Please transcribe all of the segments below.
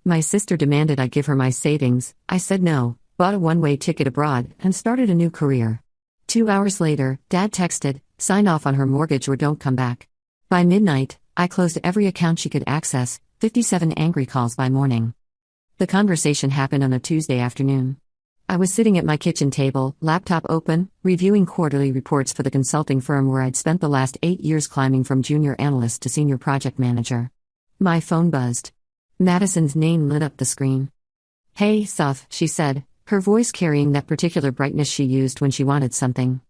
My sister demanded I give her my savings. I said no, bought a one-way ticket abroad, and started a new career. 2 hours later, Dad texted, "Sign off on her mortgage or don't come back." By midnight, I closed every account she could access, 57 angry calls by morning. The conversation happened on a Tuesday afternoon. I was sitting at my kitchen table, laptop open, reviewing quarterly reports for the consulting firm where I'd spent the last 8 years climbing from junior analyst to senior project manager. My phone buzzed. Madison's name lit up the screen. "Hey, Soph," she said, her voice carrying that particular brightness she used when she wanted something.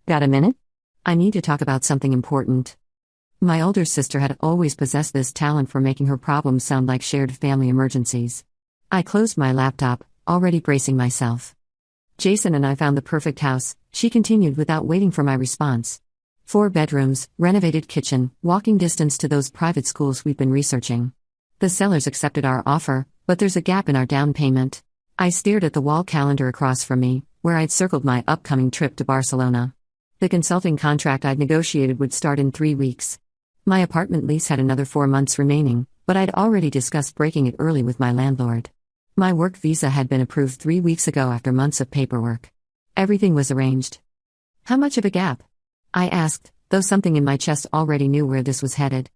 "Got a minute? I need to talk about something important." My older sister had always possessed this talent for making her problems sound like shared family emergencies. I closed my laptop, already bracing myself. "Jason and I found the perfect house," she continued without waiting for my response. 4 bedrooms, renovated kitchen, walking distance to those private schools we've been researching. The sellers accepted our offer, but there's a gap in our down payment. I stared at the wall calendar across from me, where I'd circled my upcoming trip to Barcelona. The consulting contract I'd negotiated would start in 3 weeks. My apartment lease had another 4 months remaining, but I'd already discussed breaking it early with my landlord. My work visa had been approved 3 weeks ago after months of paperwork. Everything was arranged. "How much of a gap?" I asked, though something in my chest already knew where this was headed.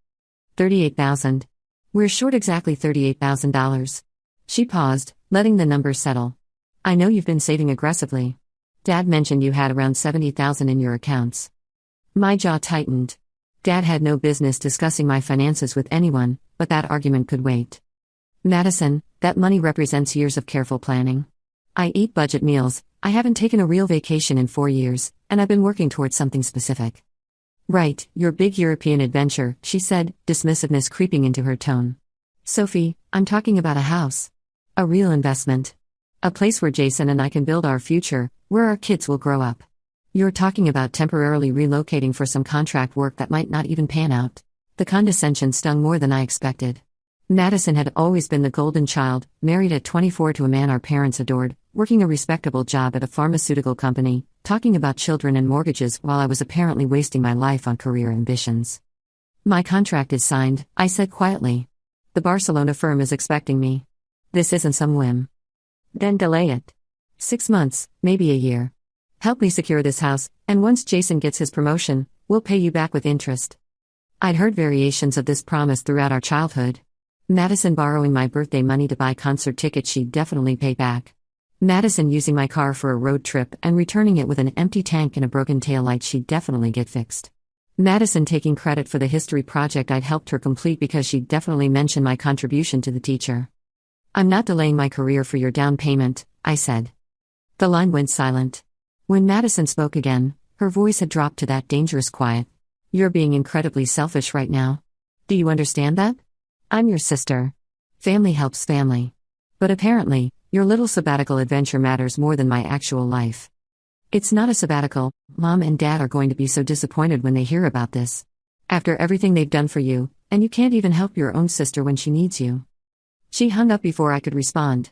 $38,000. "We're short exactly $38,000. She paused, letting the number settle. "I know you've been saving aggressively. Dad mentioned you had around $70,000 in your accounts." My jaw tightened. Dad had no business discussing my finances with anyone, but that argument could wait. "Madison, that money represents years of careful planning. I eat budget meals, I haven't taken a real vacation in 4 years, and I've been working towards something specific." "Right, your big European adventure," she said, dismissiveness creeping into her tone. "Sophie, I'm talking about a house. A real investment. A place where Jason and I can build our future, where our kids will grow up. You're talking about temporarily relocating for some contract work that might not even pan out." The condescension stung more than I expected. Madison had always been the golden child, married at 24 to a man our parents adored, working a respectable job at a pharmaceutical company, talking about children and mortgages while I was apparently wasting my life on career ambitions. "My contract is signed," I said quietly. "The Barcelona firm is expecting me. This isn't some whim." "Then delay it. 6 months, maybe a year. Help me secure this house, and once Jason gets his promotion, we'll pay you back with interest." I'd heard variations of this promise throughout our childhood. Madison borrowing my birthday money to buy concert tickets she'd definitely pay back. Madison using my car for a road trip and returning it with an empty tank and a broken taillight she'd definitely get fixed. Madison taking credit for the history project I'd helped her complete because she'd definitely mentioned my contribution to the teacher. "I'm not delaying my career for your down payment," I said. The line went silent. When Madison spoke again, her voice had dropped to that dangerous quiet. "You're being incredibly selfish right now. Do you understand that? I'm your sister. Family helps family. But apparently, your little sabbatical adventure matters more than my actual life. It's not a sabbatical. Mom and Dad are going to be so disappointed when they hear about this. After everything they've done for you, and you can't even help your own sister when she needs you." She hung up before I could respond.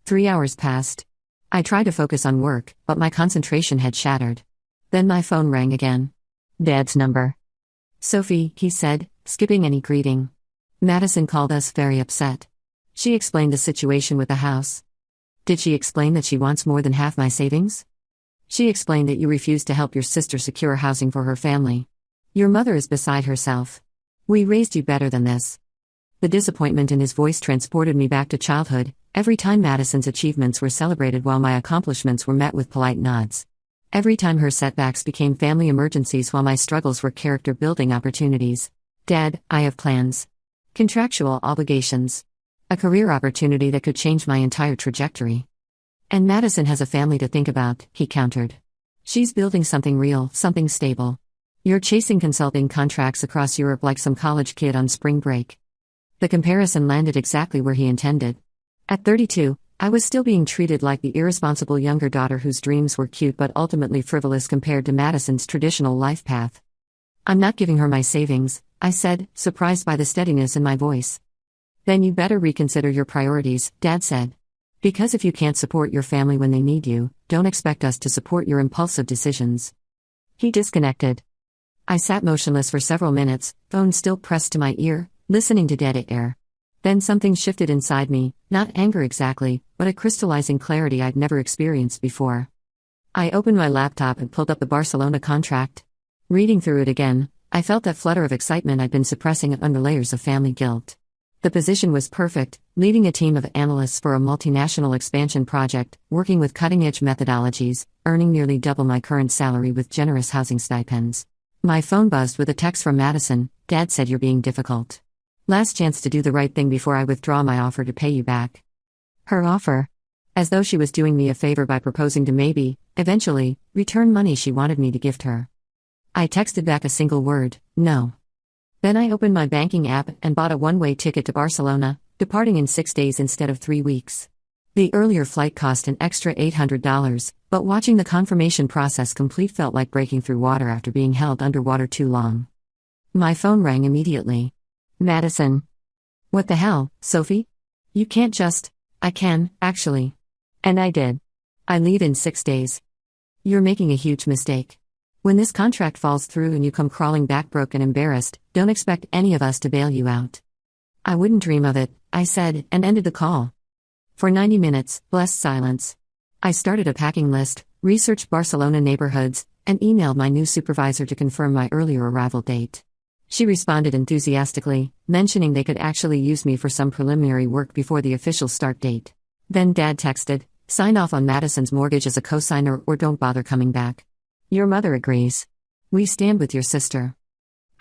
3 hours passed. I tried to focus on work, but my concentration had shattered. Then my phone rang again. Dad's number. "Sophie," he said, skipping any greeting. "Madison called us very upset. She explained the situation with the house." "Did she explain that she wants more than half my savings?" "She explained that you refused to help your sister secure housing for her family. Your mother is beside herself. We raised you better than this." The disappointment in his voice transported me back to childhood, every time Madison's achievements were celebrated while my accomplishments were met with polite nods. Every time her setbacks became family emergencies while my struggles were character-building opportunities. "Dad, I have plans. Contractual obligations. A career opportunity that could change my entire trajectory. And Madison has a family to think about," he countered. "She's building something real, something stable. You're chasing consulting contracts across Europe like some college kid on spring break." The comparison landed exactly where he intended. At 32, I was still being treated like the irresponsible younger daughter whose dreams were cute but ultimately frivolous compared to Madison's traditional life path. "I'm not giving her my savings," I said, surprised by the steadiness in my voice. "Then you better reconsider your priorities," Dad said. "Because if you can't support your family when they need you, don't expect us to support your impulsive decisions." He disconnected. I sat motionless for several minutes, phone still pressed to my ear, listening to dead air. Then something shifted inside me, not anger exactly, but a crystallizing clarity I'd never experienced before. I opened my laptop and pulled up the Barcelona contract. Reading through it again, I felt that flutter of excitement I'd been suppressing under layers of family guilt. The position was perfect, leading a team of analysts for a multinational expansion project, working with cutting-edge methodologies, earning nearly double my current salary with generous housing stipends. My phone buzzed with a text from Madison. "Dad said you're being difficult. Last chance to do the right thing before I withdraw my offer to pay you back." Her offer? As though she was doing me a favor by proposing to maybe, eventually, return money she wanted me to gift her. I texted back a single word: no. Then I opened my banking app and bought a one-way ticket to Barcelona, departing in 6 days instead of 3 weeks. The earlier flight cost an extra $800, but watching the confirmation process complete felt like breaking through water after being held underwater too long. My phone rang immediately. "Madison." "What the hell, Sophie? You can't just..." "I can, actually." And I did. "I leave in 6 days. You're making a huge mistake. When this contract falls through and you come crawling back broke and embarrassed, don't expect any of us to bail you out." "I wouldn't dream of it," I said, and ended the call. For 90 minutes, blessed silence. I started a packing list, researched Barcelona neighborhoods, and emailed my new supervisor to confirm my earlier arrival date. She responded enthusiastically, mentioning they could actually use me for some preliminary work before the official start date. Then Dad texted, "Sign off on Madison's mortgage as a cosigner or don't bother coming back. Your mother agrees. We stand with your sister."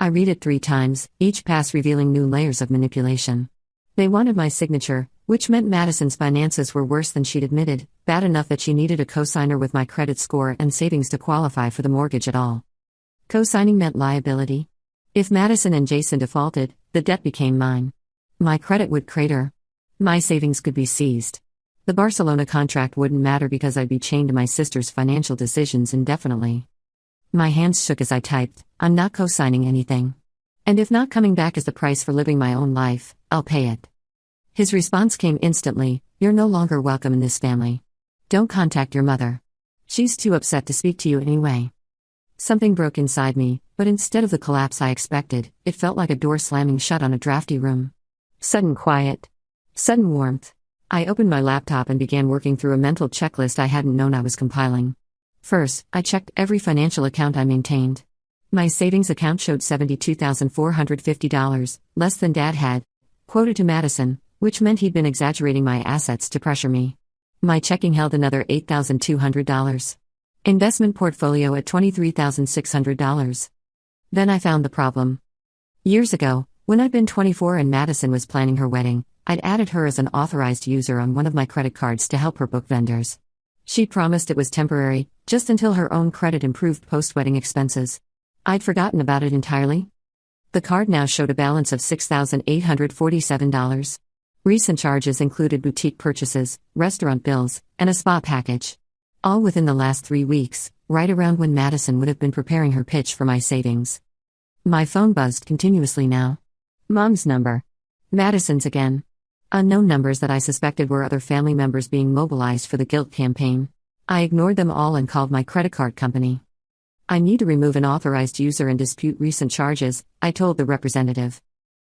I read it 3 times, each pass revealing new layers of manipulation. They wanted my signature, which meant Madison's finances were worse than she'd admitted, bad enough that she needed a cosigner with my credit score and savings to qualify for the mortgage at all. Co-signing meant liability. If Madison and Jason defaulted, the debt became mine. My credit would crater. My savings could be seized. The Barcelona contract wouldn't matter because I'd be chained to my sister's financial decisions indefinitely. My hands shook as I typed, "I'm not co-signing anything. And if not coming back is the price for living my own life, I'll pay it." His response came instantly: "You're no longer welcome in this family. Don't contact your mother. She's too upset to speak to you anyway." Something broke inside me, but instead of the collapse I expected, it felt like a door slamming shut on a drafty room. Sudden quiet. Sudden warmth. I opened my laptop and began working through a mental checklist I hadn't known I was compiling. First, I checked every financial account I maintained. My savings account showed $72,450, less than Dad had quoted to Madison, which meant he'd been exaggerating my assets to pressure me. My checking held another $8,200. Investment portfolio at $23,600. Then I found the problem. Years ago, when I'd been 24 and Madison was planning her wedding, I'd added her as an authorized user on one of my credit cards to help her book vendors. She'd promised it was temporary, just until her own credit improved post-wedding expenses. I'd forgotten about it entirely. The card now showed a balance of $6,847. Recent charges included boutique purchases, restaurant bills, and a spa package. All within the last 3 weeks, right around when Madison would have been preparing her pitch for my savings. My phone buzzed continuously now. Mom's number. Madison's again. Unknown numbers that I suspected were other family members being mobilized for the guilt campaign. I ignored them all and called my credit card company. "I need to remove an authorized user and dispute recent charges," I told the representative.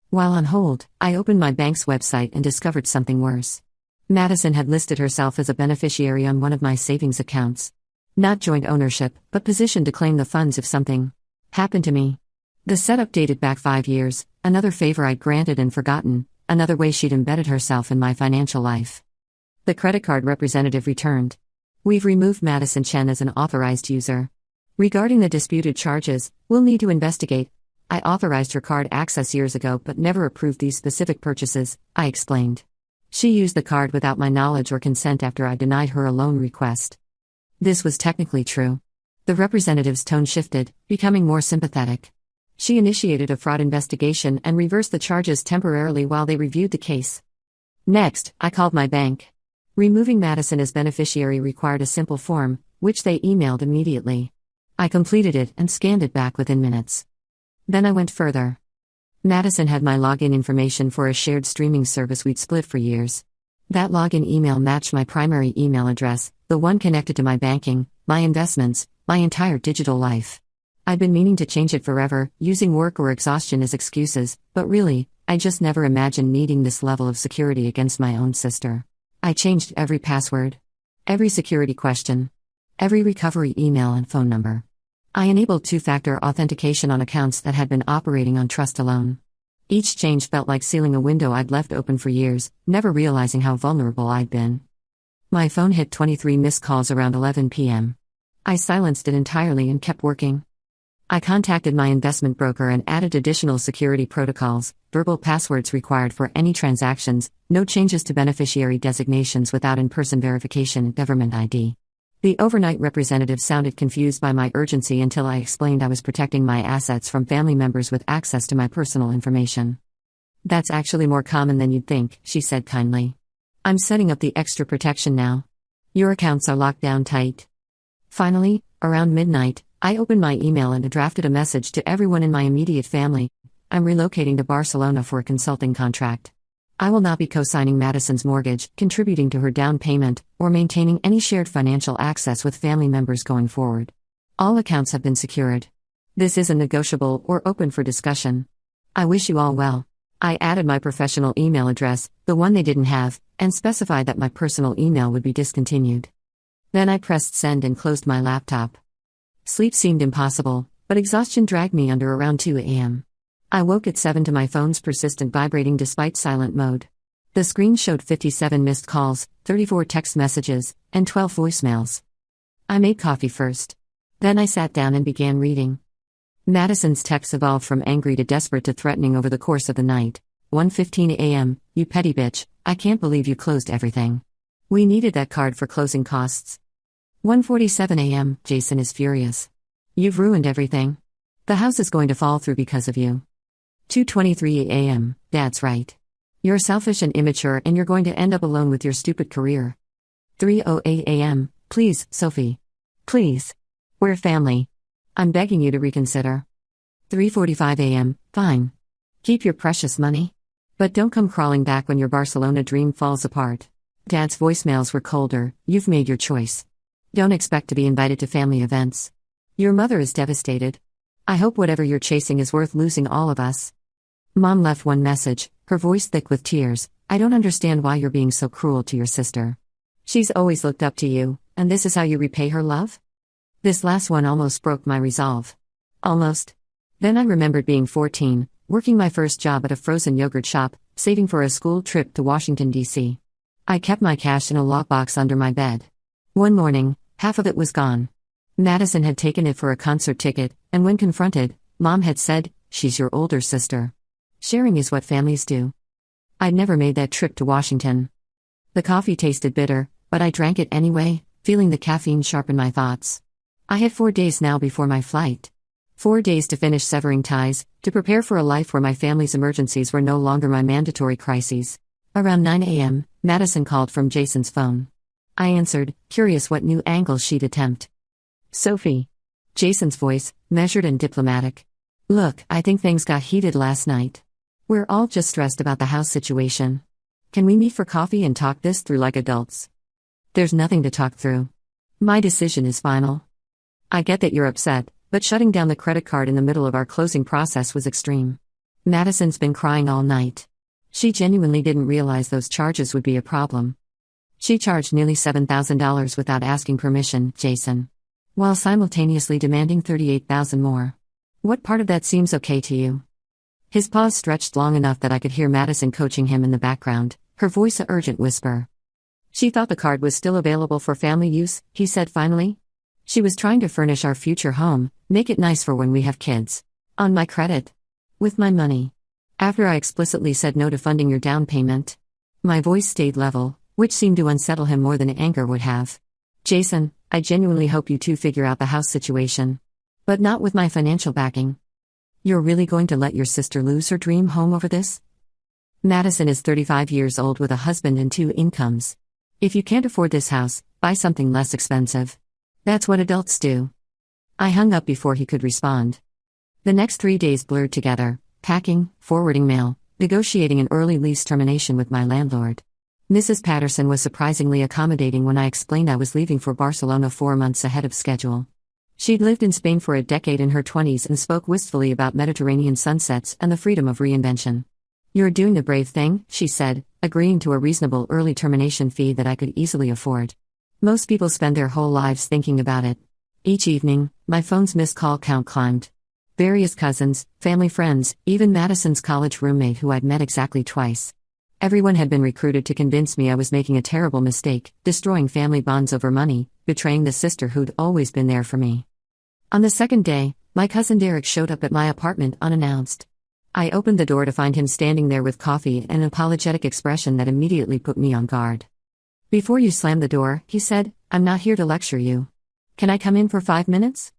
While on hold, I opened my bank's website and discovered something worse. Madison had listed herself as a beneficiary on one of my savings accounts. Not joint ownership, but positioned to claim the funds if something happened to me. The setup dated back 5 years, another favor I'd granted and forgotten, another way she'd embedded herself in my financial life. The credit card representative returned. "We've removed Madison Chen as an authorized user. Regarding the disputed charges, we'll need to investigate. I authorized her card access years ago but never approved these specific purchases," I explained. She used the card without my knowledge or consent after I denied her a loan request. This was technically true. The representative's tone shifted, becoming more sympathetic. She initiated a fraud investigation and reversed the charges temporarily while they reviewed the case. Next, I called my bank. Removing Madison as beneficiary required a simple form, which they emailed immediately. I completed it and scanned it back within minutes. Then I went further. Madison had my login information for a shared streaming service we'd split for years. That login email matched my primary email address, the one connected to my banking, my investments, my entire digital life. I'd been meaning to change it forever, using work or exhaustion as excuses, but really, I just never imagined needing this level of security against my own sister. I changed every password, every security question, every recovery email and phone number. I enabled two-factor authentication on accounts that had been operating on trust alone. Each change felt like sealing a window I'd left open for years, never realizing how vulnerable I'd been. My phone hit 23 missed calls around 11 p.m. I silenced it entirely and kept working. I contacted my investment broker and added additional security protocols, verbal passwords required for any transactions, no changes to beneficiary designations without in-person verification, government ID. The overnight representative sounded confused by my urgency until I explained I was protecting my assets from family members with access to my personal information. "That's actually more common than you'd think," she said kindly. "I'm setting up the extra protection now. Your accounts are locked down tight." Finally, around midnight, I opened my email and drafted a message to everyone in my immediate family. "I'm relocating to Barcelona for a consulting contract. I will not be co-signing Madison's mortgage, contributing to her down payment, or maintaining any shared financial access with family members going forward. All accounts have been secured. This isn't negotiable or open for discussion. I wish you all well." I added my professional email address, the one they didn't have, and specified that my personal email would be discontinued. Then I pressed send and closed my laptop. Sleep seemed impossible, but exhaustion dragged me under around 2 a.m. I woke at 7 to my phone's persistent vibrating despite silent mode. The screen showed 57 missed calls, 34 text messages, and 12 voicemails. I made coffee first. Then I sat down and began reading. Madison's texts evolved from angry to desperate to threatening over the course of the night. 1:15 a.m., "You petty bitch, I can't believe you closed everything. We needed that card for closing costs." 1:47 a.m., "Jason is furious. You've ruined everything. The house is going to fall through because of you." 2:23 a.m., "Dad's right. You're selfish and immature and you're going to end up alone with your stupid career." 3:08 a.m., "Please, Sophie. Please. We're family. I'm begging you to reconsider." 3:45 a.m., "Fine. Keep your precious money. But don't come crawling back when your Barcelona dream falls apart." Dad's voicemails were colder, "You've made your choice. Don't expect to be invited to family events. Your mother is devastated. I hope whatever you're chasing is worth losing all of us." Mom left one message, her voice thick with tears, "I don't understand why you're being so cruel to your sister. She's always looked up to you, and this is how you repay her love?" This last one almost broke my resolve. Almost. Then I remembered being 14, working my first job at a frozen yogurt shop, saving for a school trip to Washington, D.C. I kept my cash in a lockbox under my bed. One morning, half of it was gone. Madison had taken it for a concert ticket, and when confronted, Mom had said, "She's your older sister. Sharing is what families do." I'd never made that trip to Washington. The coffee tasted bitter, but I drank it anyway, feeling the caffeine sharpen my thoughts. I had 4 days now before my flight. 4 days to finish severing ties, to prepare for a life where my family's emergencies were no longer my mandatory crises. Around 9 a.m., Madison called from Jason's phone. I answered, curious what new angle she'd attempt. "Sophie." Jason's voice, measured and diplomatic. "Look, I think things got heated last night. We're all just stressed about the house situation. Can we meet for coffee and talk this through like adults?" "There's nothing to talk through. My decision is final. I get that you're upset, but shutting down the credit card in the middle of our closing process was extreme. Madison's been crying all night. She genuinely didn't realize those charges would be a problem. She charged nearly $7,000 without asking permission, Jason, while simultaneously demanding $38,000 more. What part of that seems okay to you?" His pause stretched long enough that I could hear Madison coaching him in the background, her voice an urgent whisper. "She thought the card was still available for family use," he said finally. "She was trying to furnish our future home, make it nice for when we have kids. On my credit. With my money. After I explicitly said no to funding your down payment." My voice stayed level, which seemed to unsettle him more than anger would have. "Jason, I genuinely hope you two figure out the house situation. But not with my financial backing. You're really going to let your sister lose her dream home over this? Madison is 35 years old with a husband and 2 incomes. If you can't afford this house, buy something less expensive. That's what adults do." I hung up before he could respond. The next 3 days blurred together, packing, forwarding mail, negotiating an early lease termination with my landlord. Mrs. Patterson was surprisingly accommodating when I explained I was leaving for Barcelona 4 months ahead of schedule. She'd lived in Spain for a decade in her 20s and spoke wistfully about Mediterranean sunsets and the freedom of reinvention. "You're doing a brave thing," she said, agreeing to a reasonable early termination fee that I could easily afford. Most people spend their whole lives thinking about it. Each evening, my phone's missed call count climbed. Various cousins, family friends, even Madison's college roommate who I'd met exactly twice. Everyone had been recruited to convince me I was making a terrible mistake, destroying family bonds over money, betraying the sister who'd always been there for me. On the second day, my cousin Derek showed up at my apartment unannounced. I opened the door to find him standing there with coffee and an apologetic expression that immediately put me on guard. "Before you slam the door," he said, "I'm not here to lecture you. Can I come in for 5 minutes?"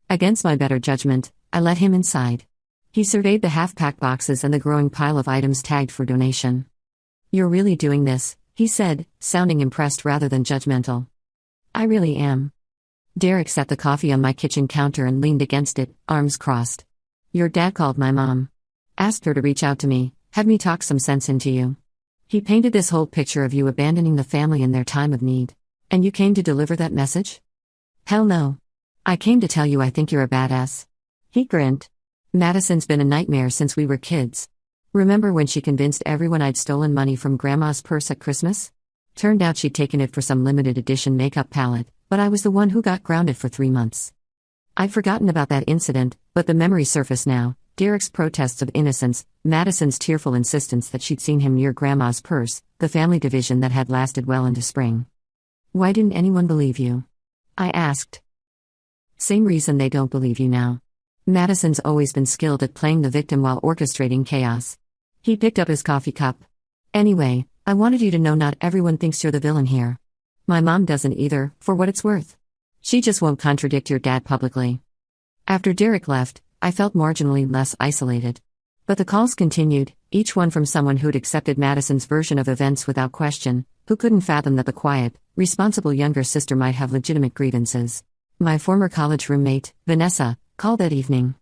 Against my better judgment, I let him inside. He surveyed the half-packed boxes and the growing pile of items tagged for donation. "You're really doing this," he said, sounding impressed rather than judgmental. "I really am." Derek set the coffee on my kitchen counter and leaned against it, arms crossed. "Your dad called my mom. Asked her to reach out to me, have me talk some sense into you. He painted this whole picture of you abandoning the family in their time of need. And you came to deliver that message?" "Hell no. I came to tell you I think you're a badass." He grinned. "Madison's been a nightmare since we were kids. Remember when she convinced everyone I'd stolen money from Grandma's purse at Christmas? Turned out she'd taken it for some limited edition makeup palette, but I was the one who got grounded for 3 months. I'd forgotten about that incident, but the memory surfaced now. Derek's protests of innocence, Madison's tearful insistence that she'd seen him near Grandma's purse, the family division that had lasted well into spring. Why didn't anyone believe you?" I asked. "Same reason they don't believe you now. Madison's always been skilled at playing the victim while orchestrating chaos." He picked up his coffee cup. "Anyway, I wanted you to know not everyone thinks you're the villain here. My mom doesn't either, for what it's worth. She just won't contradict your dad publicly." After Derek left, I felt marginally less isolated. But the calls continued, each one from someone who'd accepted Madison's version of events without question, who couldn't fathom that the quiet, responsible younger sister might have legitimate grievances. My former college roommate, Vanessa, called that evening.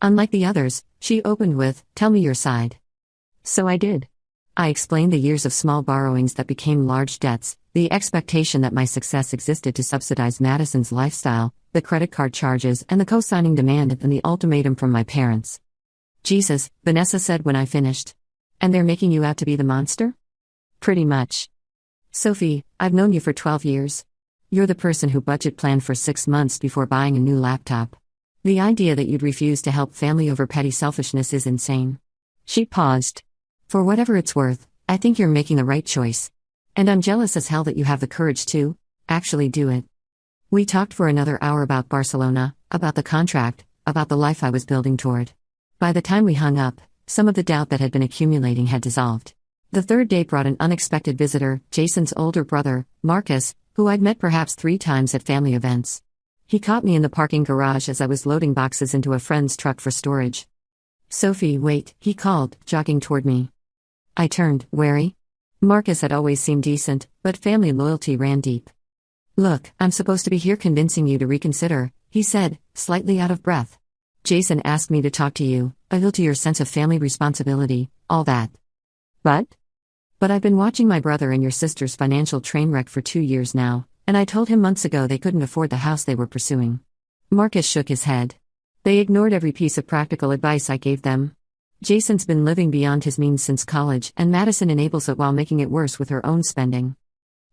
Unlike the others, she opened with, "Tell me your side." So I did. I explained the years of small borrowings that became large debts, the expectation that my success existed to subsidize Madison's lifestyle, the credit card charges and the co-signing demand and the ultimatum from my parents. "Jesus," Vanessa said when I finished. "And they're making you out to be the monster?" "Pretty much. Sophie, I've known you for 12 years. You're the person who budget planned for 6 months before buying a new laptop. The idea that you'd refuse to help family over petty selfishness is insane." She paused. "For whatever it's worth, I think you're making the right choice. And I'm jealous as hell that you have the courage to actually do it." We talked for another hour about Barcelona, about the contract, about the life I was building toward. By the time we hung up, some of the doubt that had been accumulating had dissolved. The third day brought an unexpected visitor, Jason's older brother, Marcus, who I'd met perhaps 3 times at family events. He caught me in the parking garage as I was loading boxes into a friend's truck for storage. "Sophie, wait," he called, jogging toward me. I turned, wary. Marcus had always seemed decent, but family loyalty ran deep. "Look, I'm supposed to be here convincing you to reconsider," he said, slightly out of breath. "Jason asked me to talk to you, appeal to your sense of family responsibility, all that. But I've been watching my brother and your sister's financial train wreck for 2 years now, and I told him months ago they couldn't afford the house they were pursuing." Marcus shook his head. "They ignored every piece of practical advice I gave them. Jason's been living beyond his means since college, and Madison enables it while making it worse with her own spending."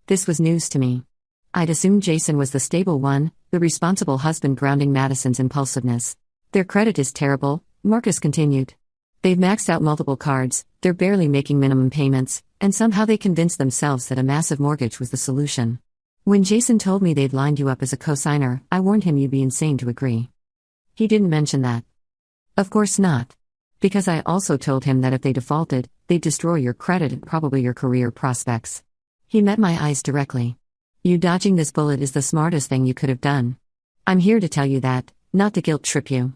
This was news to me. I'd assumed Jason was the stable one, the responsible husband grounding Madison's impulsiveness. "Their credit is terrible," Marcus continued. "They've maxed out multiple cards, they're barely making minimum payments, and somehow they convinced themselves that a massive mortgage was the solution. When Jason told me they'd lined you up as a co-signer, I warned him you'd be insane to agree. He didn't mention that." "Of course not. Because I also told him that if they defaulted, they'd destroy your credit and probably your career prospects." He met my eyes directly. "You dodging this bullet is the smartest thing you could have done. I'm here to tell you that, not to guilt trip you."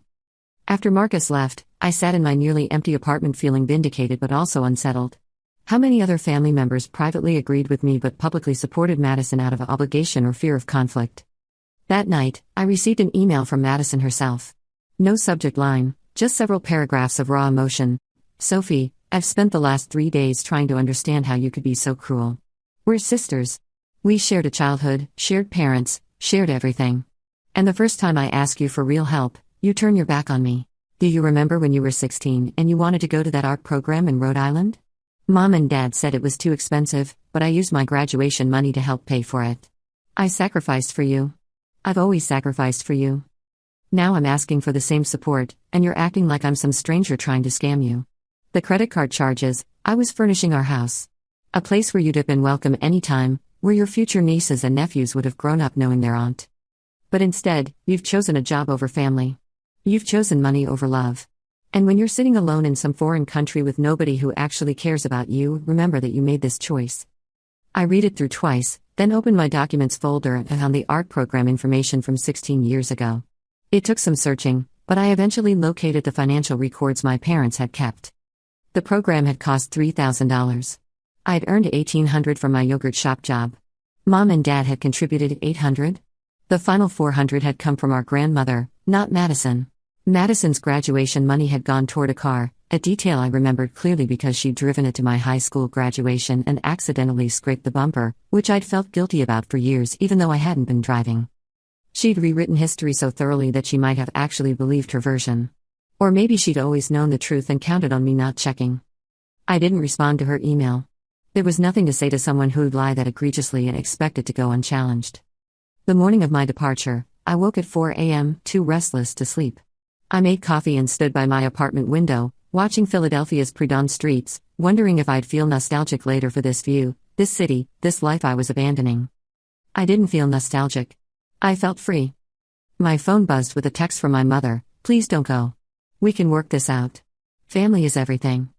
After Marcus left, I sat in my nearly empty apartment feeling vindicated but also unsettled. How many other family members privately agreed with me but publicly supported Madison out of obligation or fear of conflict? That night, I received an email from Madison herself. No subject line, just several paragraphs of raw emotion. "Sophie, I've spent the last 3 days trying to understand how you could be so cruel. We're sisters. We shared a childhood, shared parents, shared everything. And the first time I ask you for real help, you turn your back on me. Do you remember when you were 16 and you wanted to go to that art program in Rhode Island? Mom and Dad said it was too expensive, but I used my graduation money to help pay for it. I sacrificed for you. I've always sacrificed for you. Now I'm asking for the same support, and you're acting like I'm some stranger trying to scam you. The credit card charges, I was furnishing our house. A place where you'd have been welcome anytime, where your future nieces and nephews would have grown up knowing their aunt. But instead, you've chosen a job over family. You've chosen money over love. And when you're sitting alone in some foreign country with nobody who actually cares about you, remember that you made this choice. I read it through twice, then opened my documents folder and found the art program information from 16 years ago. It took some searching, but I eventually located the financial records my parents had kept. The program had cost $3,000. I'd earned $1,800 from my yogurt shop job. Mom and Dad had contributed $800. The final $400 had come from our grandmother, not Madison. Madison's graduation money had gone toward a car, a detail I remembered clearly because she'd driven it to my high school graduation and accidentally scraped the bumper, which I'd felt guilty about for years even though I hadn't been driving. She'd rewritten history so thoroughly that she might have actually believed her version. Or maybe she'd always known the truth and counted on me not checking. I didn't respond to her email. There was nothing to say to someone who'd lie that egregiously and expect it to go unchallenged. The morning of my departure, I woke at 4 a.m., too restless to sleep. I made coffee and stood by my apartment window, watching Philadelphia's pre-dawn streets, wondering if I'd feel nostalgic later for this view, this city, this life I was abandoning. I didn't feel nostalgic. I felt free. My phone buzzed with a text from my mother, "Please don't go. We can work this out. Family is everything."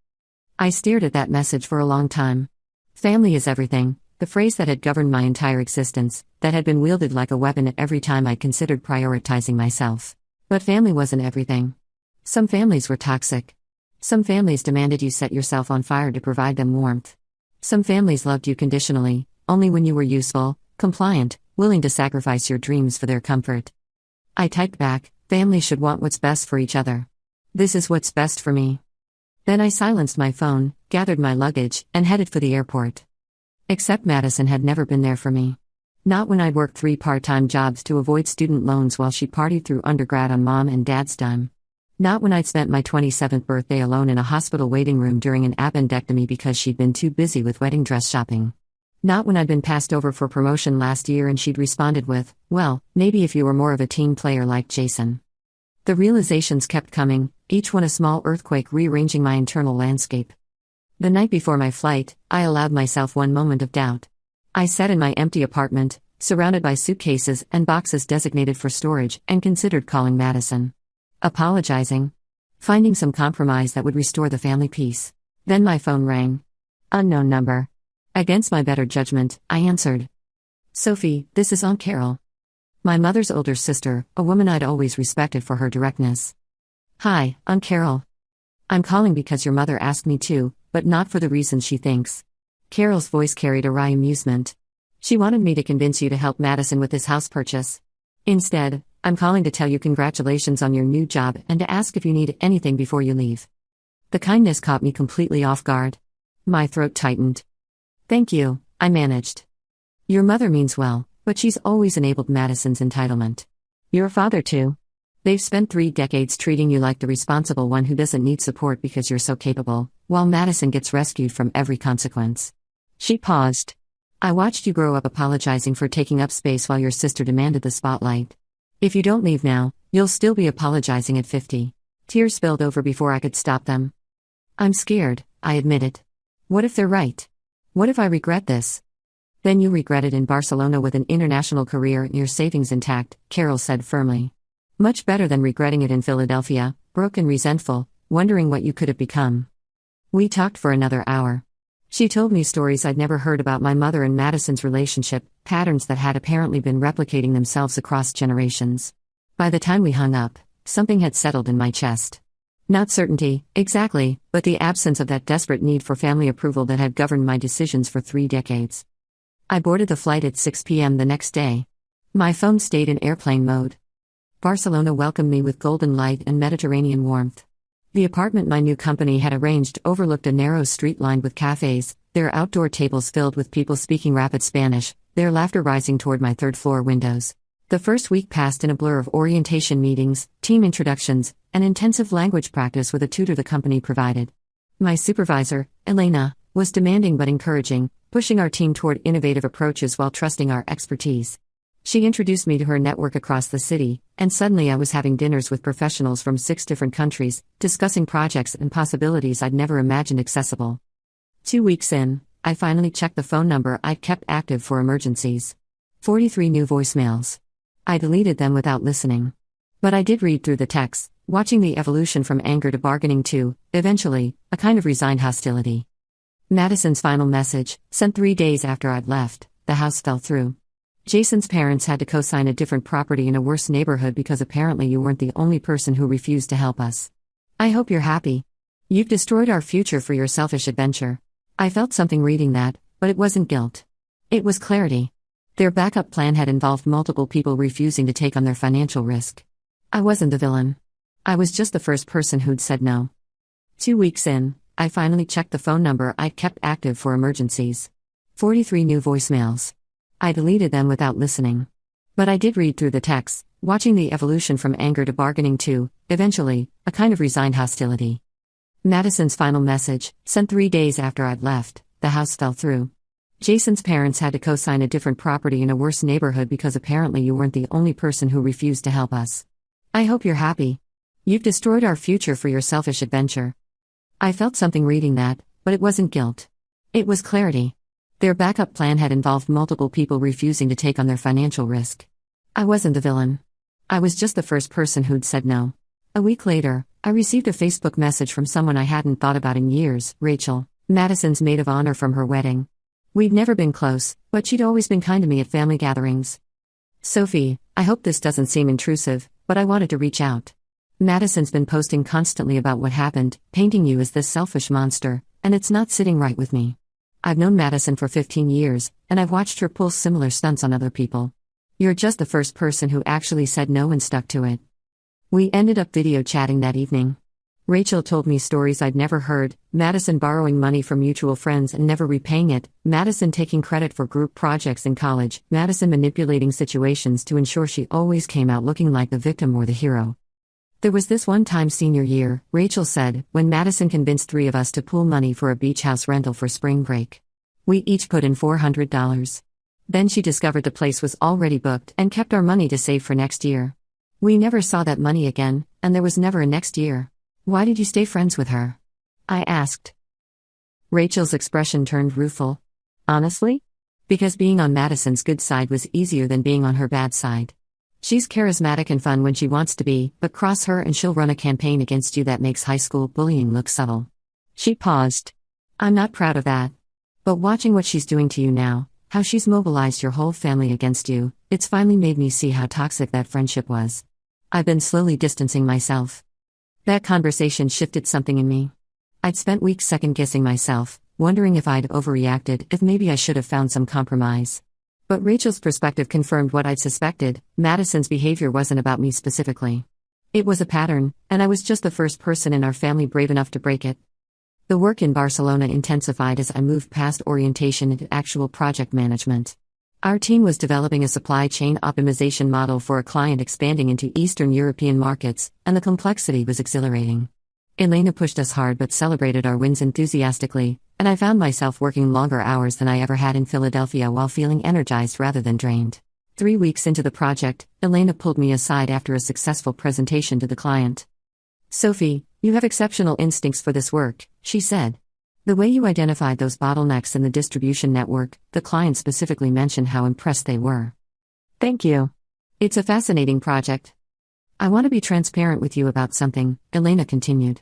I stared at that message for a long time. Family is everything, the phrase that had governed my entire existence, that had been wielded like a weapon at every time I considered prioritizing myself. But family wasn't everything. Some families were toxic. Some families demanded you set yourself on fire to provide them warmth. Some families loved you conditionally, only when you were useful, compliant, willing to sacrifice your dreams for their comfort. I typed back, "Families should want what's best for each other. This is what's best for me." Then I silenced my phone, gathered my luggage, and headed for the airport. Except Madison had never been there for me. Not when I'd worked 3 part-time jobs to avoid student loans while she partied through undergrad on Mom and Dad's dime. Not when I'd spent my 27th birthday alone in a hospital waiting room during an appendectomy because she'd been too busy with wedding dress shopping. Not when I'd been passed over for promotion last year and she'd responded with, "Well, maybe if you were more of a team player like Jason." The realizations kept coming, each one a small earthquake rearranging my internal landscape. The night before my flight, I allowed myself one moment of doubt. I sat in my empty apartment, surrounded by suitcases and boxes designated for storage, and considered calling Madison. Apologizing. Finding some compromise that would restore the family peace. Then my phone rang. Unknown number. Against my better judgment, I answered. "Sophie, this is Aunt Carol." My mother's older sister, a woman I'd always respected for her directness. "Hi, Aunt Carol. I'm calling because your mother asked me to, but not for the reasons she thinks." Carol's voice carried a wry amusement. "She wanted me to convince you to help Madison with his house purchase. Instead, I'm calling to tell you congratulations on your new job and to ask if you need anything before you leave." The kindness caught me completely off guard. My throat tightened. "Thank you," I managed. "Your mother means well, but she's always enabled Madison's entitlement. Your father too. They've spent 3 decades treating you like the responsible one who doesn't need support because you're so capable, while Madison gets rescued from every consequence." She paused. "I watched you grow up apologizing for taking up space while your sister demanded the spotlight. If you don't leave now, you'll still be apologizing at 50. Tears spilled over before I could stop them. "I'm scared," I admitted. "What if they're right? What if I regret this?" "Then you regret it in Barcelona with an international career and your savings intact," Carol said firmly. "Much better than regretting it in Philadelphia, broke and resentful, wondering what you could have become." We talked for another hour. She told me stories I'd never heard about my mother and Madison's relationship, patterns that had apparently been replicating themselves across generations. By the time we hung up, something had settled in my chest. Not certainty, exactly, but the absence of that desperate need for family approval that had governed my decisions for 3 decades. I boarded the flight at 6 p.m. the next day. My phone stayed in airplane mode. Barcelona welcomed me with golden light and Mediterranean warmth. The apartment my new company had arranged overlooked a narrow street lined with cafes, their outdoor tables filled with people speaking rapid Spanish, their laughter rising toward my 3rd-floor windows. The first week passed in a blur of orientation meetings, team introductions, and intensive language practice with a tutor the company provided. My supervisor, Elena, was demanding but encouraging, pushing our team toward innovative approaches while trusting our expertise. She introduced me to her network across the city, and suddenly I was having dinners with professionals from 6 different countries, discussing projects and possibilities I'd never imagined accessible. 2 weeks in, I finally checked the phone number I'd kept active for emergencies. 43 new voicemails. I deleted them without listening. But I did read through the texts, watching the evolution from anger to bargaining to, eventually, a kind of resigned hostility. Madison's final message, sent 3 days after I'd left, the house fell through. Jason's parents had to co-sign a different property in a worse neighborhood because apparently you weren't the only person who refused to help us. I hope you're happy. You've destroyed our future for your selfish adventure. I felt something reading that, but it wasn't guilt. It was clarity. Their backup plan had involved multiple people refusing to take on their financial risk. I wasn't the villain. I was just the first person who'd said no. 2 weeks in, I finally checked the phone number I'd kept active for emergencies. 43 new voicemails. I deleted them without listening. But I did read through the texts, watching the evolution from anger to bargaining to, eventually, a kind of resigned hostility. Madison's final message, sent 3 days after I'd left, the house fell through. Jason's parents had to co-sign a different property in a worse neighborhood because apparently you weren't the only person who refused to help us. I hope you're happy. You've destroyed our future for your selfish adventure. I felt something reading that, but it wasn't guilt. It was clarity. Their backup plan had involved multiple people refusing to take on their financial risk. I wasn't the villain. I was just the first person who'd said no. A week later, I received a Facebook message from someone I hadn't thought about in years, Rachel, Madison's maid of honor from her wedding. We'd never been close, but she'd always been kind to me at family gatherings. Sophie, I hope this doesn't seem intrusive, but I wanted to reach out. Madison's been posting constantly about what happened, painting you as this selfish monster, and it's not sitting right with me. I've known Madison for 15 years, and I've watched her pull similar stunts on other people. You're just the first person who actually said no and stuck to it. We ended up video chatting that evening. Rachel told me stories I'd never heard, Madison borrowing money from mutual friends and never repaying it, Madison taking credit for group projects in college, Madison manipulating situations to ensure she always came out looking like the victim or the hero. There was this one time senior year, Rachel said, when Madison convinced 3 of us to pool money for a beach house rental for spring break. We each put in $400. Then she discovered the place was already booked and kept our money to save for next year. We never saw that money again, and there was never a next year. Why did you stay friends with her? I asked. Rachel's expression turned rueful. Honestly? Because being on Madison's good side was easier than being on her bad side. She's charismatic and fun when she wants to be, but cross her and she'll run a campaign against you that makes high school bullying look subtle. She paused. I'm not proud of that. But watching what she's doing to you now, how she's mobilized your whole family against you, it's finally made me see how toxic that friendship was. I've been slowly distancing myself. That conversation shifted something in me. I'd spent weeks second-guessing myself, wondering if I'd overreacted, if maybe I should have found some compromise. But Rachel's perspective confirmed what I'd suspected. Madison's behavior wasn't about me specifically. It was a pattern, and I was just the first person in our family brave enough to break it. The work in Barcelona intensified as I moved past orientation into actual project management. Our team was developing a supply chain optimization model for a client expanding into Eastern European markets, and the complexity was exhilarating. Elena pushed us hard but celebrated our wins enthusiastically, and I found myself working longer hours than I ever had in Philadelphia while feeling energized rather than drained. 3 weeks into the project, Elena pulled me aside after a successful presentation to the client. Sophie, you have exceptional instincts for this work, she said. The way you identified those bottlenecks in the distribution network, the client specifically mentioned how impressed they were. Thank you. It's a fascinating project. I want to be transparent with you about something, Elena continued.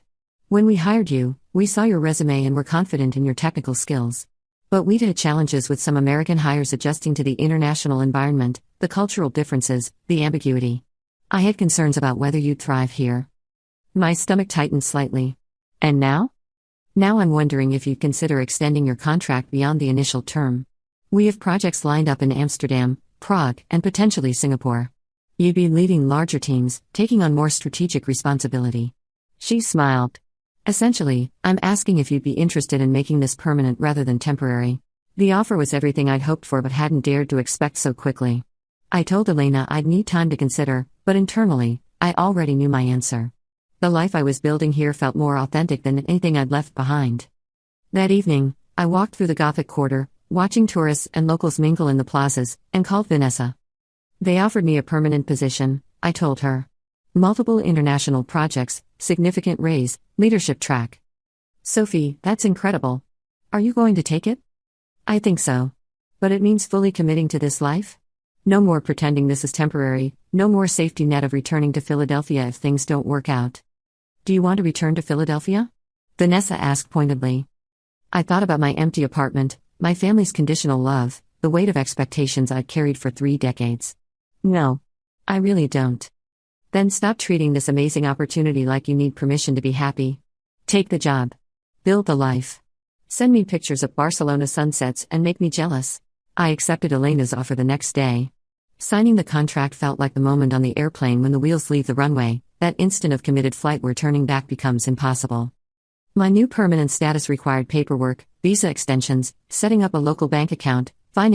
When we hired you, we saw your resume and were confident in your technical skills. But we'd had challenges with some American hires adjusting to the international environment, the cultural differences, the ambiguity. I had concerns about whether you'd thrive here. My stomach tightened slightly. And now? Now I'm wondering if you'd consider extending your contract beyond the initial term. We have projects lined up in Amsterdam, Prague, and potentially Singapore. You'd be leading larger teams, taking on more strategic responsibility. She smiled. Essentially, I'm asking if you'd be interested in making this permanent rather than temporary. The offer was everything I'd hoped for but hadn't dared to expect so quickly. I told Elena I'd need time to consider, but internally, I already knew my answer. The life I was building here felt more authentic than anything I'd left behind. That evening, I walked through the Gothic Quarter, watching tourists and locals mingle in the plazas, and called Vanessa. They offered me a permanent position, I told her. Multiple international projects, significant raise, leadership track. Sophie, that's incredible. Are you going to take it? I think so. But it means fully committing to this life? No more pretending this is temporary, no more safety net of returning to Philadelphia if things don't work out. Do you want to return to Philadelphia? Vanessa asked pointedly. I thought about my empty apartment, my family's conditional love, the weight of expectations I'd carried for 3 decades. No. I really don't. Then stop treating this amazing opportunity like you need permission to be happy. Take the job. Build the life. Send me pictures of Barcelona sunsets and make me jealous. I accepted Elena's offer the next day. Signing the contract felt like the moment on the airplane when the wheels leave the runway, that instant of committed flight where turning back becomes impossible. My new permanent status required paperwork, visa extensions, setting up a local bank account,